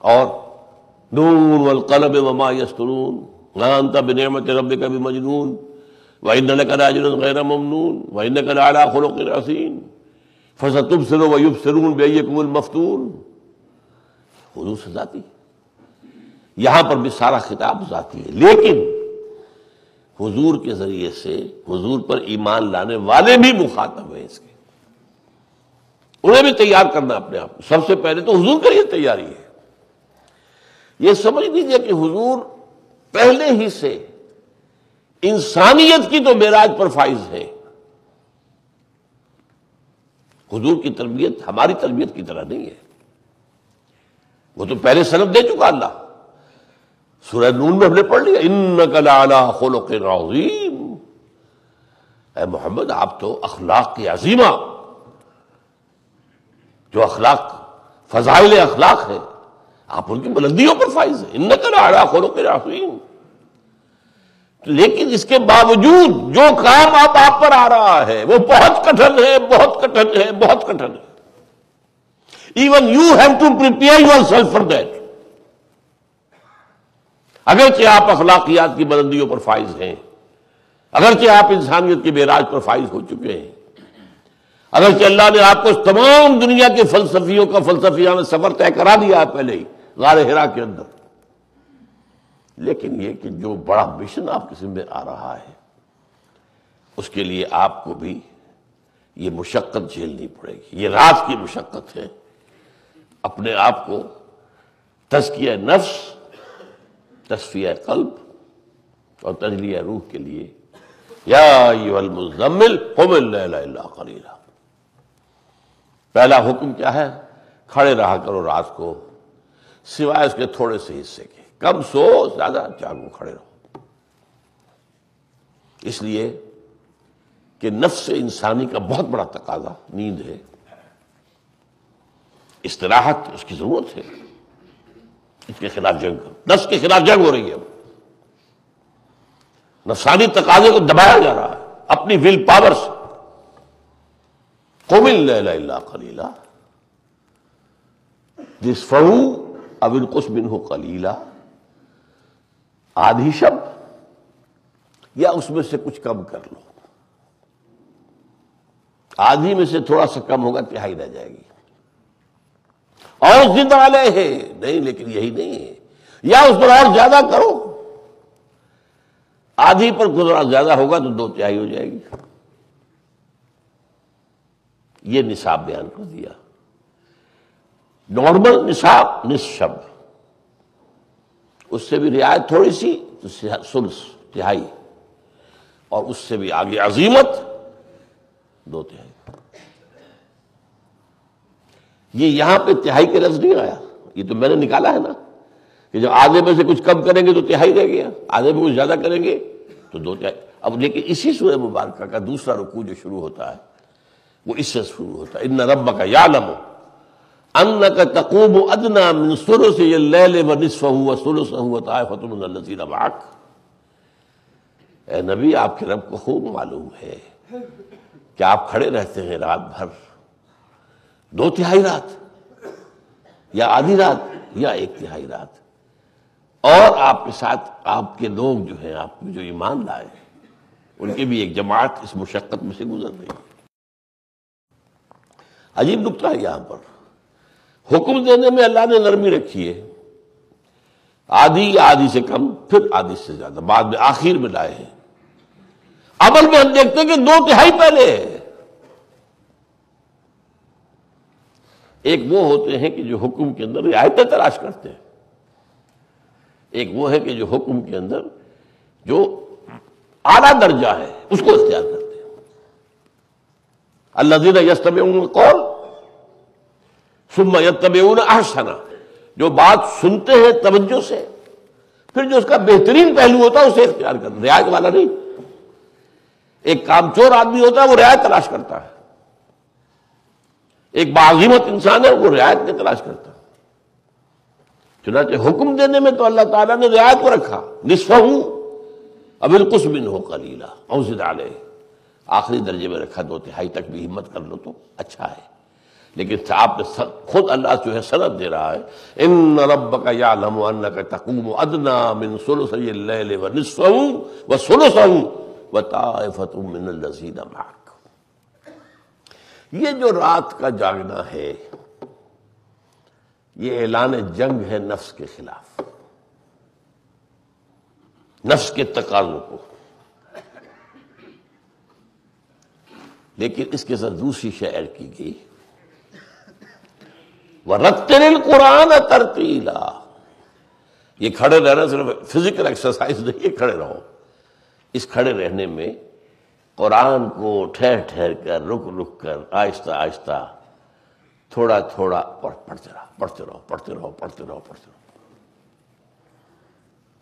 اور نون والقلم وما یسطرون ما انت بنعمت ربک بمجنون وإن لک لأجرا غیر ممنون وإنک لعلی خلق عظیم فستبصر ویبصرون بأیکم المفتون، حضور سے ذاتی ہے۔ یہاں پر بھی سارا خطاب ذاتی ہے، لیکن حضور کے ذریعے سے حضور پر ایمان لانے والے بھی مخاطب ہیں اس کے، انہیں بھی تیار کرنا اپنے آپ کو۔ سب سے پہلے تو حضور کے لیے تیاری ہے۔ یہ سمجھ لیجیے کہ حضور پہلے ہی سے انسانیت کی تو معراج پر فائز ہے۔ حضور کی تربیت ہماری تربیت کی طرح نہیں ہے، وہ تو پہلے سند دے چکا اللہ۔ سورہ نون میں ہم نے پڑھ لیا انک لعلی خلق عظیم، اے محمد آپ تو اخلاق کی عظیمہ، جو اخلاق فضائل اخلاق ہے آپ ان کی بلندیوں پر فائز ہیں، انک لعلی خلق عظیم۔ لیکن اس کے باوجود جو کام آپ پر آ رہا ہے وہ بہت کٹھن ہے، بہت کٹھن ہے، بہت کٹھن ہے۔ Even you have to prepare yourself for that. اگرچہ آپ اخلاقیات کی بلندیوں پر فائز ہیں، اگرچہ آپ انسانیت کے معراج پر فائز ہو چکے ہیں، اگرچہ اللہ نے آپ کو تمام دنیا کے فلسفیوں کا فلسفیانہ سفر طے کرا دیا ہے پہلے ہی غار حرا کے اندر، لیکن یہ کہ جو بڑا مشن آپ کے ذمہ آ رہا ہے اس کے لیے آپ کو بھی یہ مشقت جھیلنی پڑے گی. یہ رات کی مشقت ہے. اپنے آپ کو تزکیہ نفس، تصفیہ قلب اور تجلیہ روح کے لیے یا ایھا المزمل قم اللیل الا قلیلا. پہلا حکم کیا ہے؟ کھڑے رہا کرو رات کو سوائے اس کے تھوڑے سے حصے کے. کم سو، زیادہ جاگو، کھڑے رہو. اس لیے کہ نفس انسانی کا بہت بڑا تقاضا نیند ہے، استراحت اس کی ضرورت ہے. اس کے خلاف جنگ کرو. نفس کے خلاف جنگ ہو رہی ہے. اب نفسانی تقاضے کو دبایا جا رہا ہے اپنی ول پاور سے. قم اللیل الا قلیلا نصفہ او انقص منہ قلیلا. آدھی شب یا اس میں سے کچھ کم کر لو. آدھی میں سے تھوڑا سا کم ہوگا، تہائی رہ جائے گی. اور زد علیہ، نہیں لیکن یہی نہیں ہے، یا اس پر اور زیادہ کرو. آدھی پر گزرا زیادہ ہوگا تو 2/3 ہو جائے گی. یہ نصاب بیان کر دیا. نارمل نصاب نصف شب، اس سے بھی رعایت تھوڑی سی تو ثلث، تہائی، اور اس سے بھی آگے عزیمت 2/3. یہ یہاں پہ تہائی کے لفظ نہیں آیا، یہ تو میں نے نکالا ہے نا کہ جب آدھے میں سے کچھ کم کریں گے تو تہائی رہ گیا، آدھے میں کچھ زیادہ کریں گے تو 2/3. اب لیکن اسی سورہ مبارکہ کا دوسرا رکوع جو شروع ہوتا ہے وہ اس سے شروع ہوتا ہے. ان ربک یعلم انک تقوم ادنی من ثلثی اللیل ونصفہ وثلثہ وطائفۃ من الذین معک. اے نبی، آپ کے رب کو خوب معلوم ہے کہ آپ کھڑے رہتے ہیں رات بھر، 2/3 رات یا آدھی رات یا 1/3 رات، اور آپ کے ساتھ آپ کے لوگ جو ہیں، آپ جو ایمان لائے ان کی بھی ایک جماعت اس مشقت میں سے گزر رہی ہے. عجیب نکتہ ہے یہاں پر. حکم دینے میں اللہ نے نرمی رکھی ہے، آدھی یا آدھی سے کم، پھر آدھی سے زیادہ بعد میں آخر میں لائے ہیں. عمل میں ہم دیکھتے ہیں کہ 2/3 پہلے ہے. ایک وہ ہوتے ہیں کہ جو حکم کے اندر رعایتیں تلاش کرتے ہیں، ایک وہ ہے کہ جو حکم کے اندر جو اعلیٰ درجہ ہے اس کو اختیار کرتے ہیں. الذین یستمعون القول ثم یتبعون احسنہ، جو بات سنتے ہیں توجہ سے پھر جو اس کا بہترین پہلو ہوتا ہے اسے اختیار کرتے ہیں، رعایت والا نہیں. ایک کام چور آدمی ہوتا ہے وہ رعایت تلاش کرتا ہے، ایک باعزیمت انسان ہے وہ رعایت نہیں تلاش کرتا. چنانچہ حکم دینے میں تو اللہ تعالیٰ نے رعایت کو رکھا، نصفہ او انقص منہ قلیلا او زد علیہ، آخری درجے میں رکھا. 2/3 تک بھی ہمت کر لو تو اچھا ہے. لیکن آپ نے خود اللہ جو ہے سند دے رہا ہے، ان ربک یعلم انک تقوم ادنی من ثلثی اللیل ونصفہ وثلثہ وطائفۃ من الذین معک. یہ جو رات کا جاگنا ہے یہ اعلان جنگ ہے نفس کے خلاف، نفس کے تقاضوں کو. لیکن اس کے ساتھ دوسری شے ایڈ کی گئی، وَرَتِّلِ الْقُرْآنَ تَرْتِیلًا. یہ کھڑے رہنا صرف فزیکل ایکسرسائز نہیں ہے، کھڑے رہو. اس کھڑے رہنے میں قرآن کو ٹھہر ٹھہر کر، رک رک کر، آہستہ آہستہ، تھوڑا تھوڑا پڑھتے رہو پڑھتے رہو پڑھتے رہو پڑھتے رہو پڑھتے رہو.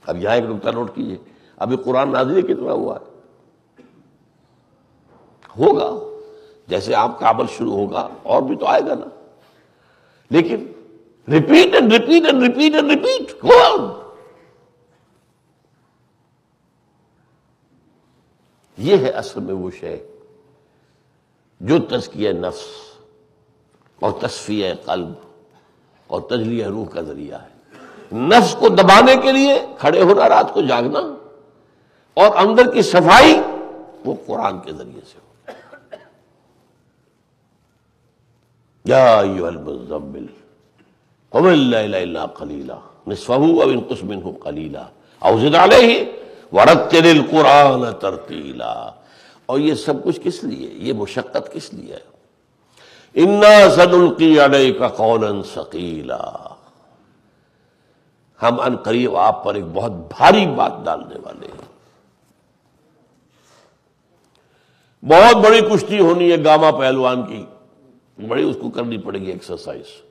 اب یہاں ایک نکتہ نوٹ کیجیے، ابھی قرآن نازل کتنا ہوا ہے؟ ہوگا جیسے آپ کا عمل شروع ہوگا اور بھی تو آئے گا نا. لیکن repeat and repeat and repeat and repeat go on. یہ ہے اصل میں وہ شے جو تزکیہ نفس اور تصفیہ قلب اور تجلیہ روح کا ذریعہ ہے. نفس کو دبانے کے لیے کھڑے ہونا، رات کو جاگنا، اور اندر کی صفائی وہ قرآن کے ذریعے سے ہو. یا ایھا المزمل قم اللیل الا قلیلا نصفہ او انقص منہ قلیلا او زد علیہ ورتل القرآن ترتیلا. اور یہ سب کچھ کس لیے؟ یہ مشقت کس لیے ہے؟ انا سنلقی علیک قولا ثقیلا، ہم ان قریب آپ پر ایک بہت بھاری بات ڈالنے والے ہیں. بہت بڑی کشتی ہونی ہے گاما پہلوان کی، بڑی اس کو کرنی پڑے گی ایکسرسائز.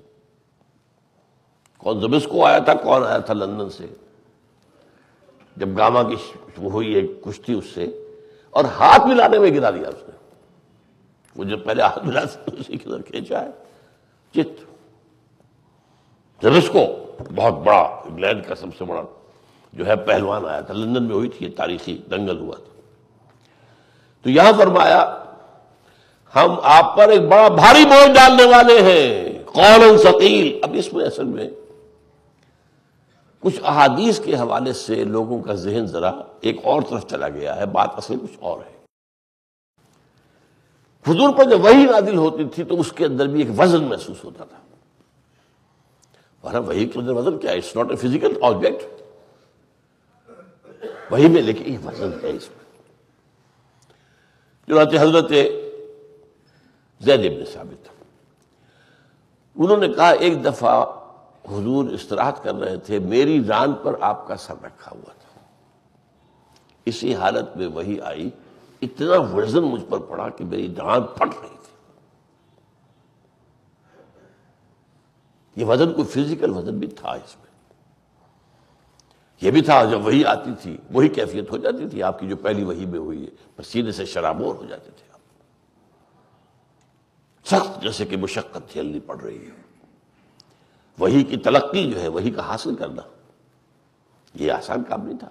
کون زبسکو آیا تھا، کون آیا تھا لندن سے، جب گاما کی ہوئی ایک کشتی اس سے، اور ہاتھ ملانے میں گرا دیا اس نے. وہ جب پہلے ہاتھ ملا اسی کی طرح کھینچا ہے چت. زبسکو بہت بڑا، انگلینڈ کا سب سے بڑا جو ہے پہلوان آیا تھا، لندن میں ہوئی تھی، یہ تاریخی دنگل ہوا تھا. تو یہاں فرمایا ہم آپ پر ایک بڑا بھاری بوجھ ڈالنے والے ہیں، قولا ثقیل. اب اس میں اصل میں کچھ احادیث کے حوالے سے لوگوں کا ذہن ذرا ایک اور طرف چلا گیا ہے، بات اصل کچھ اور ہے. حضور پر جب وحی نازل ہوتی تھی تو اس کے اندر بھی ایک وزن محسوس ہوتا تھا. اور وحی کے اندر وزن کیا ہے؟ It's not a physical object وحی میں، لیکن یہ وزن ہے اس میں. چنانچہ حضرت زید بن ثابت انہوں نے کہا ایک دفعہ حضور استراحت کر رہے تھے، میری ران پر آپ کا سر رکھا ہوا تھا. اسی حالت میں وحی آئی، اتنا وزن مجھ پر پڑا کہ میری ران پھٹ رہی تھی. یہ وزن کوئی فزیکل وزن بھی تھا اس میں. یہ بھی تھا جب وحی آتی تھی وہی کیفیت ہو جاتی تھی آپ کی جو پہلی وحی میں ہوئی ہے، پسینے سے شرابور ہو جاتے تھے آپ، سخت جیسے کہ مشقت جھیلنی پڑ رہی ہے. وحی کی تلقی جو ہے، وحی کا حاصل کرنا، یہ آسان کام نہیں تھا.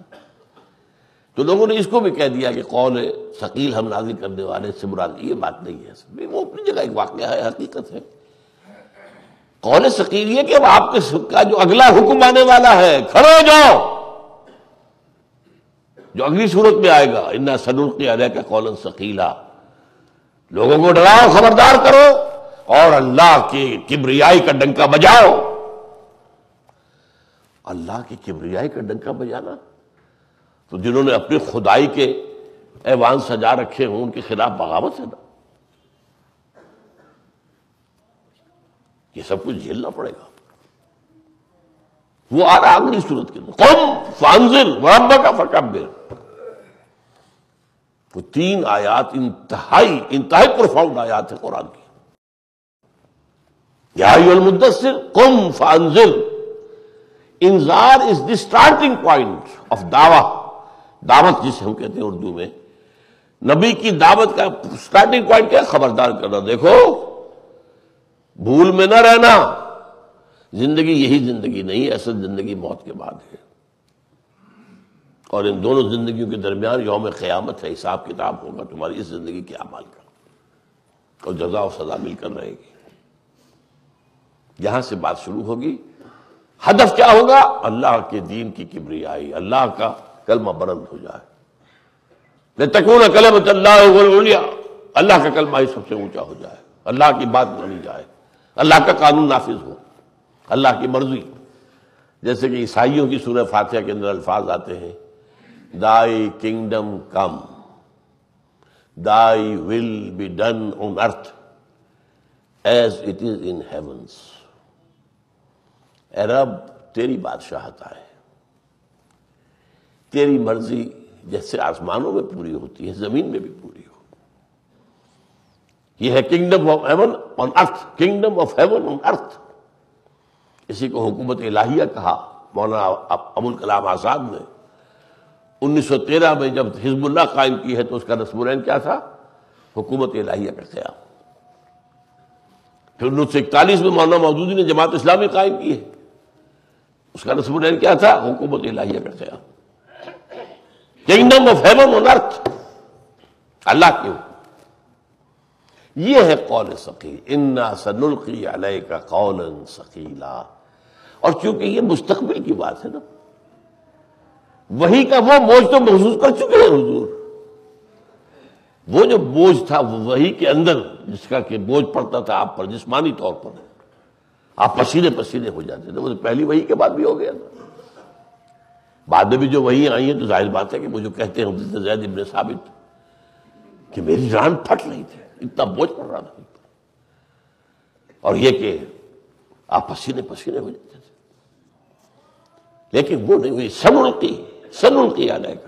تو لوگوں نے اس کو بھی کہہ دیا کہ قول ثقیل ہم نازل کرنے والے سے مراد یہ بات نہیں ہے. وہ اپنی جگہ ایک واقعہ ہے، حقیقت ہے. قول ثقیل یہ کہ اب آپ کے کا جو اگلا حکم آنے والا ہے، کھڑے ہو جاؤ، جو اگلی صورت میں آئے گا، انا سنلقی علیک قولا ثقیلا، لوگوں کو ڈراؤ، خبردار کرو، اور اللہ کی کبریائی کا ڈنکا بجاؤ. اللہ کی کبریائی کا ڈنکا بجانا، تو جنہوں نے اپنی خدائی کے ایوان سجا رکھے ہوں ان کے خلاف بغاوت ہے نا. یہ سب کچھ جھیلنا پڑے گا. وہ آ رہا اگلی صورت کے اندر، قم فانذر وربک فکبر. وہ 3 آیات انتہائی پروفاؤنڈ آیات ہے قرآن کی. یا ایھا المدثر قم فانذر. انذار از دی اسٹارٹنگ پوائنٹ آف دعوت جسے ہم کہتے ہیں اردو میں. نبی کی دعوت کا اسٹارٹنگ پوائنٹ کیا ہے؟ خبردار کرنا. دیکھو بھول میں نہ رہنا، زندگی یہی زندگی نہیں ہے، اصل زندگی موت کے بعد ہے. اور ان دونوں زندگیوں کے درمیان یوم قیامت ہے، حساب کتاب ہوگا تمہاری اس زندگی کے اعمال کا، اور جزا و سزا مل کر رہے گی. یہاں سے بات شروع ہوگی. ہدف کیا ہوگا؟ اللہ کے دین کی کبریائی، اللہ کا کلمہ بلند ہو جائے. لتکون کلمۃ اللہ هی العلیٰ، اللہ کا کلمہ ہی سب سے اونچا ہو جائے، اللہ کی بات مانی جائے، اللہ کا قانون نافذ ہو، اللہ کی مرضی. جیسے کہ عیسائیوں کی سورہ فاتحہ کے اندر الفاظ آتے ہیں، Thy kingdom come, Thy will be done on earth as it is in heavens. اے رب تیری بادشاہت آئے، تیری مرضی جیسے آسمانوں میں پوری ہوتی ہے زمین میں بھی پوری ہو. یہ ہے kingdom of heaven on earth, kingdom of heaven on earth. اسی کو حکومت الہیہ کہا مولانا ابوالکلام آزاد نے. 1913 میں جب حزب اللہ قائم کی ہے تو اس کا رسم العین کیا تھا؟ حکومت الہیہ کا قیام. پھر 1941 میں مولانا مودودی نے جماعت اسلامی قائم کی ہے، اس کا رسم العین کیا تھا؟ حکومت الہیہ کا قیام. کنگڈم آف ہیون آن ارتھ، اللہ کی حکم. یہ ہے قول ثقیل، انا سنلقی علیک قولا ثقیلا. اور چونکہ یہ مستقبل کی بات ہے نا، وحی کا وہ بوجھ تو محسوس کر چکے ہیں حضور. وہ جو بوجھ تھا وہ وحی کے اندر جس کا کہ بوجھ پڑتا تھا آپ پر جسمانی طور پر، آپ پسینے پسینے ہو جاتے تھے، وہ پہلی وحی کے بعد بھی ہو گیا تھا. بعد میں بھی جو وہی آئی ہیں تو ظاہر بات ہے کہ وہ جو کہتے ہیں حضرت زید بن ثابت کہ میری ران پھٹ رہی تھی، اتنا بوجھ پڑ رہا تھا، اور یہ کہ آپ پسینے پسینے ہو جاتے تھے، لیکن وہ نہیں ہوئی۔ سنلقی علیک،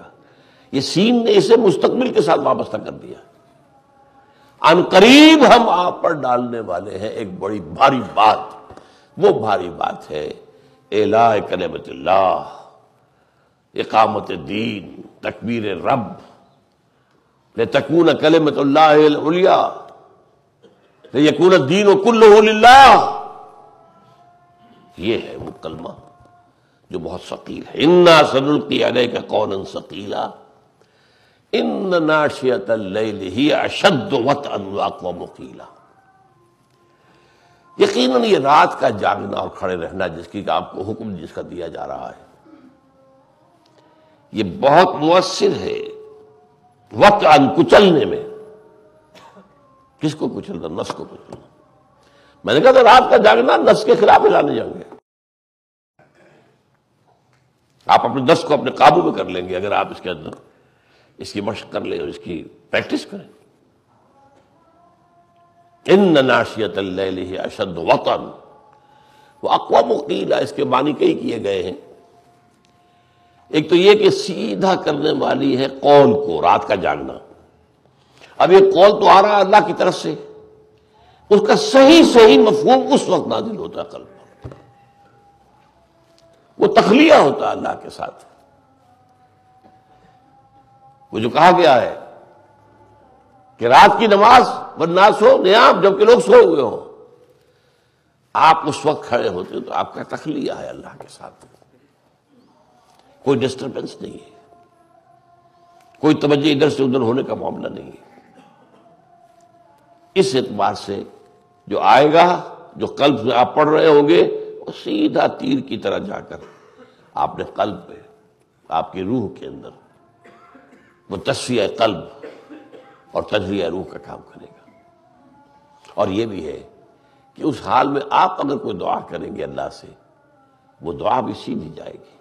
یہ سین نے اسے مستقبل کے ساتھ وابستہ کر دیا۔ ان قریب ہم آپ پر ڈالنے والے ہیں ایک بڑی بھاری بات، وہ بھاری بات ہے اعلاء کلمت اللہ، اقامت دین، تکبیر رب، لتکون کلمت اللہ العلیٰ، لیکون الدین کلہ للہ۔ یہ ہے وہ کلمہ جو بہت ثقیل ہے۔ انا سنلقی علیک قولا ثقیلا ان ناشئۃ اللیل ہی اشد وطئا واقوم قیلا۔ یقیناً یہ رات کا جاگنا اور کھڑے رہنا جس کی آپ کو حکم جس کا دیا جا رہا ہے، یہ بہت مؤثر ہے وطئا، کچلنے میں۔ کس کو کچلنا؟ نفس کو کچلنا۔ میں نے کہا تھا رات کا جاگنا نفس کے خلاف اعلان جنگ ہے۔ آپ اپنے نفس کو اپنے قابو میں کر لیں گے اگر آپ اس کے اندر اس کی مشق کر لیں اور اس کی پریکٹس کریں۔ ان ناشئۃ اللیل ہی اشد وطئا واقوم قیلا، اس کے معنی کئی کیے گئے ہیں۔ ایک تو یہ کہ سیدھا کرنے والی ہے قول کو، رات کا جاگنا۔ اب یہ قول تو آ رہا ہے اللہ کی طرف سے، اس کا صحیح مفہوم اس وقت نازل ہوتا ہے قلب پر، وہ تخلیہ ہوتا ہے اللہ کے ساتھ۔ وہ جو کہا گیا ہے کہ رات کی نماز والناس نیام، جبکہ لوگ سوئے ہوئے ہوں، آپ اس وقت کھڑے ہوتے تو آپ کا تخلیہ ہے اللہ کے ساتھ، کوئی ڈسٹربنس نہیں ہے، کوئی توجہ ادھر سے ادھر ہونے کا معاملہ نہیں ہے۔ اس اعتبار سے جو آئے گا، جو قلب میں آپ پڑھ رہے ہوں گے، وہ سیدھا تیر کی طرح جا کر آپ نے قلب پہ، آپ کی روح کے اندر وہ تصفیہ قلب اور تجزیہ روح کا کام کرے گا۔ اور یہ بھی ہے کہ اس حال میں آپ اگر کوئی دعا کریں گے اللہ سے، وہ دعا بھی سیدھی جائے گی،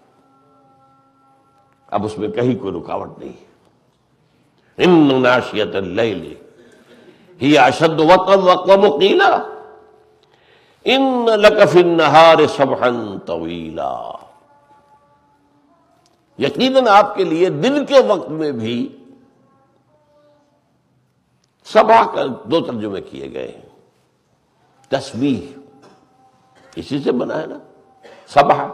اب اس میں کہیں کوئی رکاوٹ نہیں ہے۔ ان ناشئۃ اللیل ہی اشد وطئا واقوم قیلا ان لک فی النہار سبحا طویلا۔ یقیناً آپ کے لیے دن کے وقت میں بھی صبح کا دو ترجمے کیے گئے ہیں۔ تسبیح اسی سے بنا ہے نا صبح،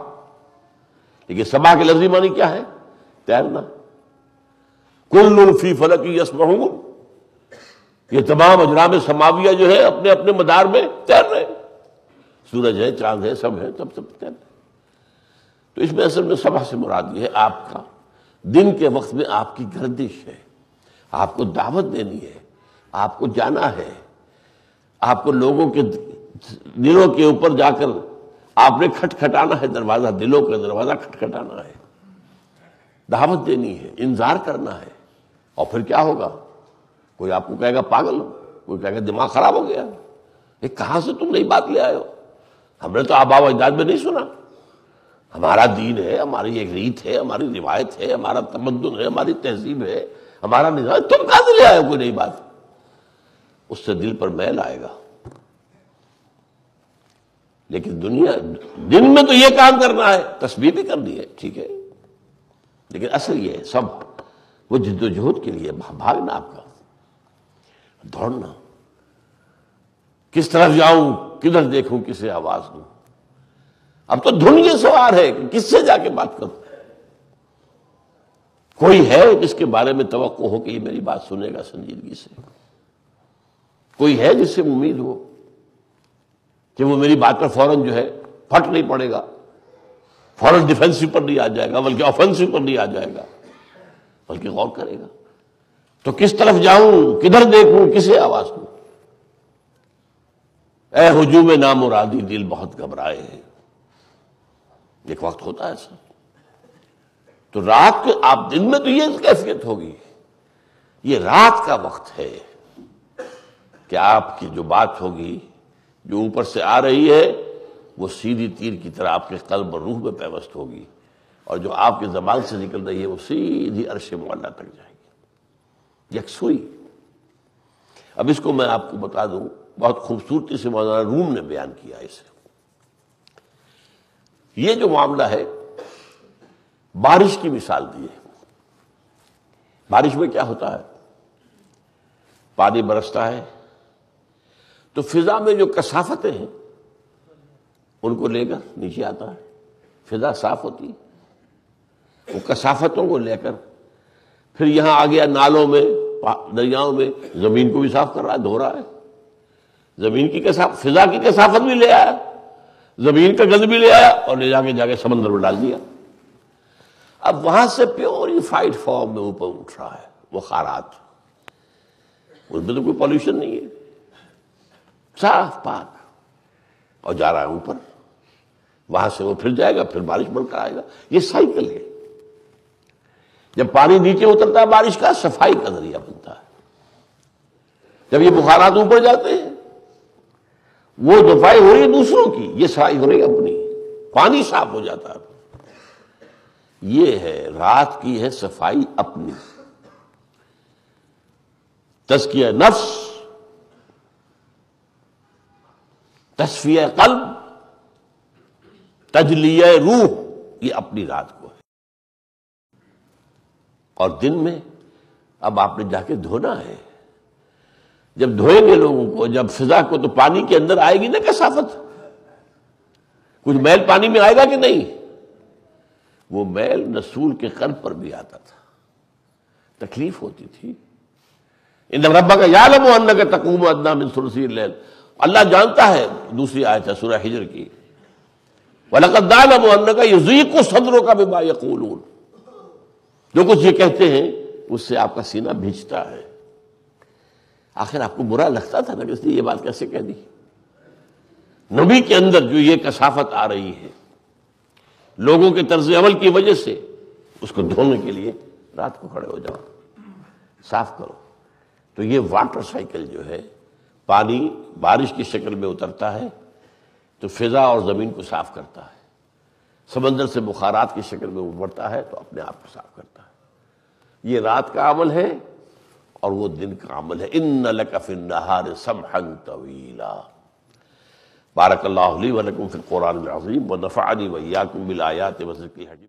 لیکن صبح کے لفظی معنی کیا ہے؟ تیرنا۔ کل فی فلک یسبحون، یہ تمام اجرام سماویہ جو ہے اپنے اپنے مدار میں تیر رہے ہیں، سورج ہے، چاند ہے، سب ہے، سب تیر رہے ہیں۔ تو اس میں اصل میں صبح سے مراد یہ ہے آپ کا دن کے وقت میں آپ کی گردش ہے، آپ کو دعوت دینی ہے، آپ کو جانا ہے، آپ کو لوگوں کے دلوں کے اوپر جا کر آپ نے کھٹکھٹانا ہے دروازہ، دلوں کا دروازہ کھٹکھٹانا ہے، دعوت دینی ہے، انذار کرنا ہے۔ اور پھر کیا ہوگا؟ کوئی آپ کو کہے گا پاگل ہو، کوئی کہے گا دماغ خراب ہو گیا، یہ کہاں سے تم نئی بات لے آئے ہو؟ ہم نے تو آباء و اجداد میں نہیں سنا، ہمارا دین ہے، ہماری ایک ریت ہے، ہماری روایت ہے، ہمارا تمدن ہے، ہماری تہذیب ہے، ہمارا نظام، تم کہاں سے لے آئے ہو کوئی نئی بات؟ اس سے دل پر میل آئے گا۔ لیکن دن میں تو یہ کام کرنا ہے، تسبیح بھی کرنی ہے، ٹھیک ہے، لیکن اصل یہ ہے سب وہ جد و جہد کے لیے بھاگنا، آپ کا دوڑنا، کس طرف جاؤں، کدھر دیکھوں، کسے آواز دوں۔ اب تو دھن یہ سوار ہے کہ کس سے جا کے بات کروں، کوئی ہے جس کے بارے میں توقع ہو کہ یہ میری بات سنے گا سنجیدگی سے، کوئی ہے جس سے امید ہو کہ وہ میری بات پر فوراً جو ہے پھٹ نہیں پڑے گا، فوراً ڈیفینسو پر نہیں آ جائے گا، بلکہ آفینسو پر نہیں آ جائے گا، بلکہ غور کرے گا۔ تو کس طرف جاؤں، کدھر دیکھوں، کسے آواز دوں؟ اے ہجوم نامرادی دل بہت گھبرائے ہیں، ایک وقت ہوتا ہے ایسا۔ تو رات کے آپ دن میں تو یہ کیفیت ہوگی، یہ رات کا وقت ہے کہ آپ کی جو بات ہوگی، جو اوپر سے آ رہی ہے، وہ سیدھی تیر کی طرح آپ کے قلب اور روح میں پیوست ہوگی، اور جو آپ کے زبان سے نکل رہی ہے وہ سیدھی عرش معلیٰ تک جائے گی، یکسوئی۔ اب اس کو میں آپ کو بتا دوں، بہت خوبصورتی سے مولانا روم نے بیان کیا اسے۔ یہ جو معاملہ ہے بارش کی مثال دی ہے۔ بارش میں کیا ہوتا ہے؟ پانی برستا ہے تو فضا میں جو کثافتیں ہیں ان کو لے کر نیچے آتا ہے، فضا صاف ہوتی ہے، وہ کثافتوں کو لے کر پھر یہاں آ گیا نالوں میں، دریاؤں میں، زمین کو بھی صاف کر رہا ہے، دھو رہا ہے۔ زمین کی کثافت، فضا کی کثافت بھی لے آیا، زمین کا گند بھی لے آیا اور لے جا کے سمندر میں ڈال دیا۔ اب وہاں سے پیوریفائڈ فارم میں اوپر اٹھ رہا ہے وہ خارات، اس میں تو کوئی پالوشن نہیں ہے، صاف پاک، اور جا رہا ہے اوپر، وہاں سے وہ پھر جائے گا، پھر بارش بڑھ کر آئے گا۔ یہ سائیکل ہے۔ جب پانی نیچے اترتا ہے بارش کا، صفائی کا ذریعہ بنتا ہے۔ جب یہ بخارات اوپر جاتے ہیں، وہ صفائی ہو رہی ہے دوسروں کی، یہ صفائی ہو رہی ہے اپنی، پانی صاف ہو جاتا ہے۔ یہ ہے رات کی ہے صفائی اپنی، تزکیہ نفس، تصفیہ قلب، تجلیہ روح، یہ اپنی رات کو ہے۔ اور دن میں اب آپ نے جا کے دھونا ہے۔ جب دھوئیں گے لوگوں کو، جب فضا کو، تو پانی کے اندر آئے گی نا کثافت، کچھ میل پانی میں آئے گا کہ نہیں؟ وہ میل رسول کے قلب پر بھی آتا تھا، تکلیف ہوتی تھی۔ ان ربک یعلم انک تقوم ادنی من ثلثی اللیل، اللہ جانتا ہے، دوسری آیت ہے سورہ ہجر کی، وَلَقَدْ نَعْلَمُ أَنَّكَ يُضِيقُ صَدْرُكَ بِمَا يَقُولُونَ، جو کچھ یہ کہتے ہیں اس سے آپ کا سینہ بھیجتا ہے۔ آخر آپ کو برا لگتا تھا نا، اس لیے یہ بات کیسے کہہ دی؟ نبی کے اندر جو یہ کثافت آ رہی ہے لوگوں کے طرز عمل کی وجہ سے، اس کو دھونے کے لیے رات کو کھڑے ہو جاؤ، صاف کرو۔ تو یہ واٹر سائیکل جو ہے، پانی بارش کی شکل میں اترتا ہے تو فضا اور زمین کو صاف کرتا ہے، سمندر سے بخارات کی شکل میں ابھرتا ہے تو اپنے آپ کو صاف کرتا ہے۔ یہ رات کا عمل ہے اور وہ دن کا عمل ہے۔ ان لک فی النہار سبحا طویلا۔ بارک اللہ لی ولکم فی القرآن العظیم ونفعنی وإیاکم بالآیات والذکر الحکیم۔